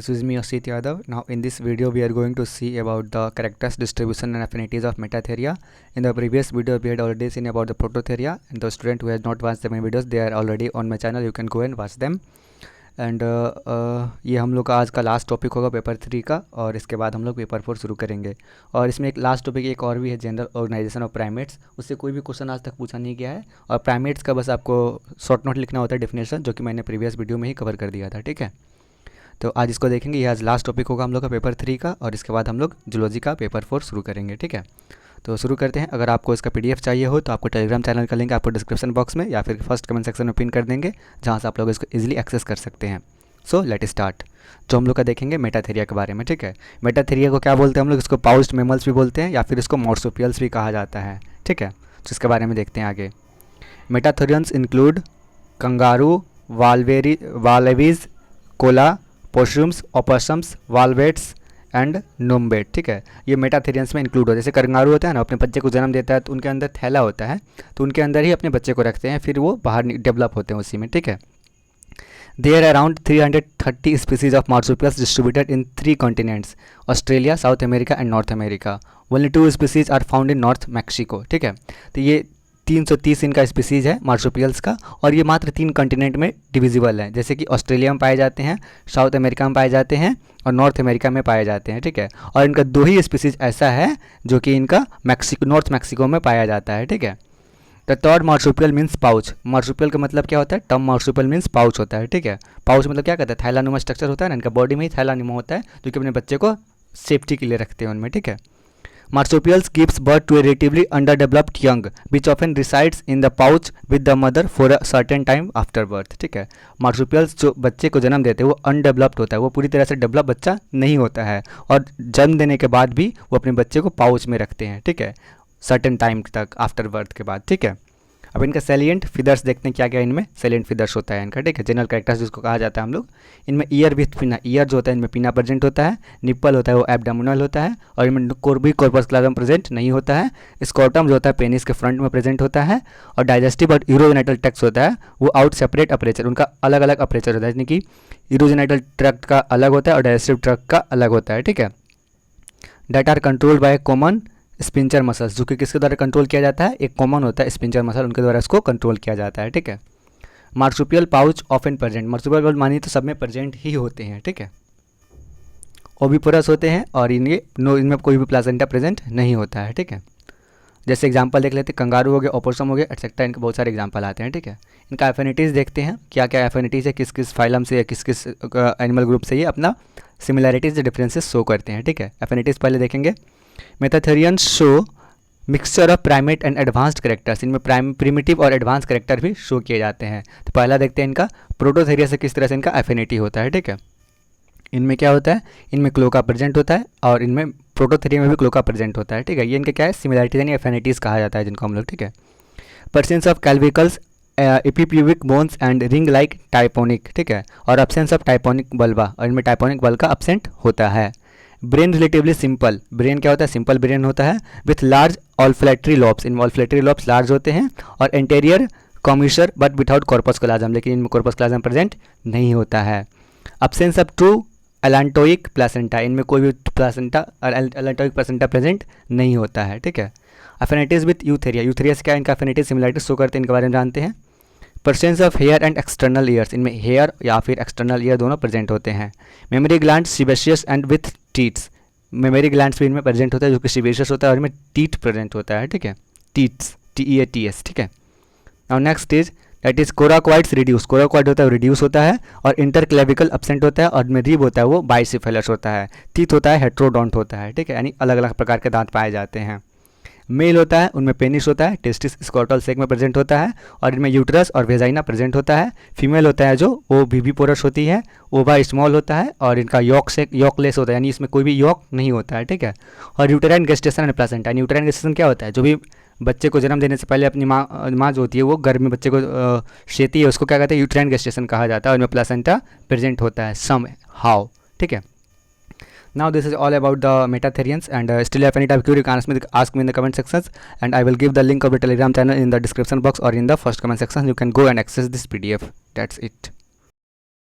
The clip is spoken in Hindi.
This is me Asit Yadav. Now in this video we are going to see about the characters, distribution and affinities of metatheria. In the previous video we had already seen about the prototheria, and the student who has not watched the main videos, they are already on my channel, you can go and watch them. And ये हम लोग का आज का लास्ट टॉपिक होगा पेपर 3 का, और इसके बाद हम लोग पेपर 4 शुरू करेंगे। और इसमें एक लास्ट टॉपिक एक और भी है, जनरल ऑर्गेनाइजेशन ऑफ प्राइमेट्स। उससे कोई भी क्वेश्चन आज तक पूछा नहीं गया है, और प्राइमेट्स का बस आपको शॉर्ट नोट लिखना होता है, डेफिनेशन, जो कि मैंने प्रीवियस वीडियो में ही कवर कर दिया था। ठीक है, तो आज इसको देखेंगे। ये आज लास्ट टॉपिक होगा हम लोग का पेपर 3 का, और इसके बाद हम लोग जूलॉजी का पेपर 4 शुरू करेंगे। ठीक है, तो शुरू करते हैं। अगर आपको इसका PDF चाहिए हो तो आपको टेलीग्राम चैनल का लिंक आपको डिस्क्रिप्शन बॉक्स में या फिर फर्स्ट कमेंट सेक्शन में पिन कर देंगे, जहाँ से आप लोग इसको इजीली एक्सेस कर सकते हैं। So let start. जो हम लोग का देखेंगे मेटाथेरिया के बारे में। ठीक है, मेटाथेरिया को क्या बोलते हैं हम लोग? इसको पाउच्ड मैमल्स भी बोलते हैं, या फिर इसको मार्सुपियल्स भी कहा जाता है। ठीक है, तो इसके बारे में देखते हैं आगे। मेटाथेरियंस इंक्लूड कंगारू, वालवेज, कोला, पोशम्स, ओपोसम्स, वालवेट्स एंड नोम्बेट। ठीक है, ये मेटाथेरियंस में इंक्लूड होते हैं। जैसे कंगारू होता है ना, अपने बच्चे को जन्म देता है तो उनके अंदर थैला होता है, तो उनके अंदर ही अपने बच्चे को रखते हैं, फिर वो बाहर डेवलप होते हैं उसी में। ठीक है, there around 330 species of marsupials distributed in 3 continents, Australia, South America and North America. Only 2 species are found in North Mexico. ठीक है, तो ये 330 इनका स्पीसीज़ है मार्सुपियल्स का, और ये मात्र 3 कॉन्टिनेंट में डिविजिबल हैं, जैसे कि ऑस्ट्रेलिया में पाए जाते हैं, साउथ अमेरिका में पाए जाते हैं और नॉर्थ अमेरिका में पाए जाते हैं। ठीक है, और इनका 2 ही स्पीसीज़ ऐसा है जो कि इनका नॉर्थ मैक्सिको में पाया जाता है। ठीक है, the third marsupial means pouch. Marsupial का मतलब क्या होता है? टर्म मार्सुपियल मीन्स पाउच होता है। ठीक है, पाउच मतलब क्या कहता है? थैलानुमा स्ट्रक्चर होता है ना, इनका बॉडी में ही थैलानुमा होता है, जो कि अपने बच्चे को सेफ्टी के लिए रखते हैं उनमें। ठीक है, Marsupials gives birth to a relatively underdeveloped young, which often resides in the pouch with the mother for a certain time after birth. ठीक है, मार्सुपियल्स जो बच्चे को जन्म देते हैं वो अनडेवलप्ड होता है, वो पूरी तरह से डेवलप बच्चा नहीं होता है, और जन्म देने के बाद भी वो अपने बच्चे को पाउच में रखते हैं। ठीक है, सर्टेन टाइम तक आफ्टर बर्थ के बाद। ठीक है, अब इनका सैलिएंट फिदर्स देखते हैं क्या क्या इनमें सैलिएंट फिदर्स होता है इनका। ठीक है, जनरल कैरेक्टर्स जिसको कहा जाता है हम लोग। इनमें ईयर विथ पिना, ईयर जो होता है इनमें पिना प्रेजेंट होता है, निप्पल होता है वो एब्डोमिनल होता है, और इनमें कॉर्पस क्लाजम प्रेजेंट नहीं होता है। स्कॉटम जो होता है पेनिस के फ्रंट में प्रेजेंट होता है, और डाइजेस्टिव और यूरोजेनिटल ट्रैक्ट होता है वो आउट सेपरेट अपरेचर, उनका अलग अलग अपरेचर होता है, यानी कि यूरोजेनिटल ट्रैक्ट का अलग होता है और डाइजेस्टिव ट्रैक्ट का अलग होता है। ठीक है, that are controlled by common sphincter muscles, जो कि किसके द्वारा कंट्रोल किया जाता है? एक कॉमन होता है स्पिंचर मसल, उनके द्वारा इसको कंट्रोल किया जाता है। ठीक है, marsupial pouch often present, marsupial pouch मानिए तो सब में प्रेजेंट ही होते हैं। ठीक है, ओविपोरस होते हैं, और इनमें कोई भी प्लासेंटा प्रेजेंट नहीं होता है। ठीक है, जैसे एग्जांपल देख लेते हैं, कंगारू हो गया, ओपोसम हो गया, एटसेट्रा, इनके बहुत सारे एग्जांपल आते हैं। ठीक है, इनका एफिनिटीज़ देखते हैं, क्या क्या एफिनिटीज़ है, किस किस फाइलम से या किस किस एनिमल ग्रुप से ये अपना सिमिलैरिटीज़ डिफरेंसेस शो करते हैं। ठीक है, एफिनिटीज़ पहले देखेंगे। Metatherians show mixture of primate and advanced characters, इनमें प्रिमिटिव और एडवांस कैरेक्टर भी शो किए जाते हैं। तो पहला देखते हैं इनका प्रोटोथेरिया से किस तरह से इनका एफिनिटी होता है। ठीक है, इनमें क्या होता है? इनमें क्लोका प्रेजेंट होता है, और इनमें प्रोटोथेरिया में भी क्लोका प्रेजेंट होता है। ठीक है, ये इनके क्या है? सिमिलैरिटीज यानी एफिनिटीज़ कहा जाता है जिनको हम लोग। ठीक है, presence of clavicles, epipubic bones and ring like tympanic. ठीक है, और अब्सेंस ऑफ टाइपोनिक बल्बा, और इनमें टाइपोनिक बल्ब का अब्सेंट होता है। ब्रेन रिलेटिवली सिंपल, ब्रेन क्या होता है? सिंपल ब्रेन होता है, with large olfactory lobes, in olfactory lobes large होते हैं, और एंटेरियर कॉम्यूशर बट विदाउट कॉर्पस क्लाजम, लेकिन इनमें कॉर्पस क्लाजम प्रेजेंट नहीं होता है। अब्सेंस ऑफ ट्रू एलांटोइक प्लासेंटा, इनमें कोई भी प्लासेंटा एलांटोइक प्लासेंटा प्रेजेंट नहीं होता है। ठीक है, एफिनिटीज विथ यूथेरिया, यूथेरिया से क्या इनका एफिनिटीज सिमिलरिटीज शो करते हैं, इनके बारे में जानते हैं। Presence of hair and external ears, इनमें हेयर या फिर एक्सटर्नल ईयर दोनों प्रेजेंट होते हैं। Mammary gland sebaceous and with teats, mammary glands भी इनमें प्रेजेंट होता है, जो कि सिबेशियस होता है, और इनमें टीट प्रेजेंट होता है। ठीक है, टीट्स, TEATS। ठीक है, और next is that is coracoids reduce, coracoid होता है रिड्यूस होता है, और इंटरक्लेविकल अब्सेंट होता है, और में रिब होता है वो बाइसिफेलस होता है। टीथ होता है हेट्रोडोंट होता है। ठीक है, यानी अलग अलग प्रकार के दांत पाए जाते हैं। मेल होता है उनमें पेनिस होता है, टेस्टिस स्कॉटल सेक में प्रेजेंट होता है, और इनमें यूट्रस और वेजाइना प्रेजेंट होता है। फीमेल होता है जो वो विविपोरस होती है, ओवा स्मॉल होता है, और इनका यॉकलेस होता है, यानी इसमें कोई भी यॉक नहीं होता है। ठीक है, और uterine gestation and placenta, uterine gestation क्या होता है? जो भी बच्चे को जन्म देने से पहले अपनी माँ जो होती है वो गर्भ में बच्चे को शेती है, उसको क्या कहते हैं? यूटेराइन गेस्टेशन कहा जाता है, और इनमें प्लासेंटा प्रेजेंट होता है सम हाउ। ठीक है, now this is all about the metatherians, and still if any type of query you can ask me in the comment sections, and I will give the link of the telegram channel in the description box or in the first comment section. You can go and access this PDF. That's it.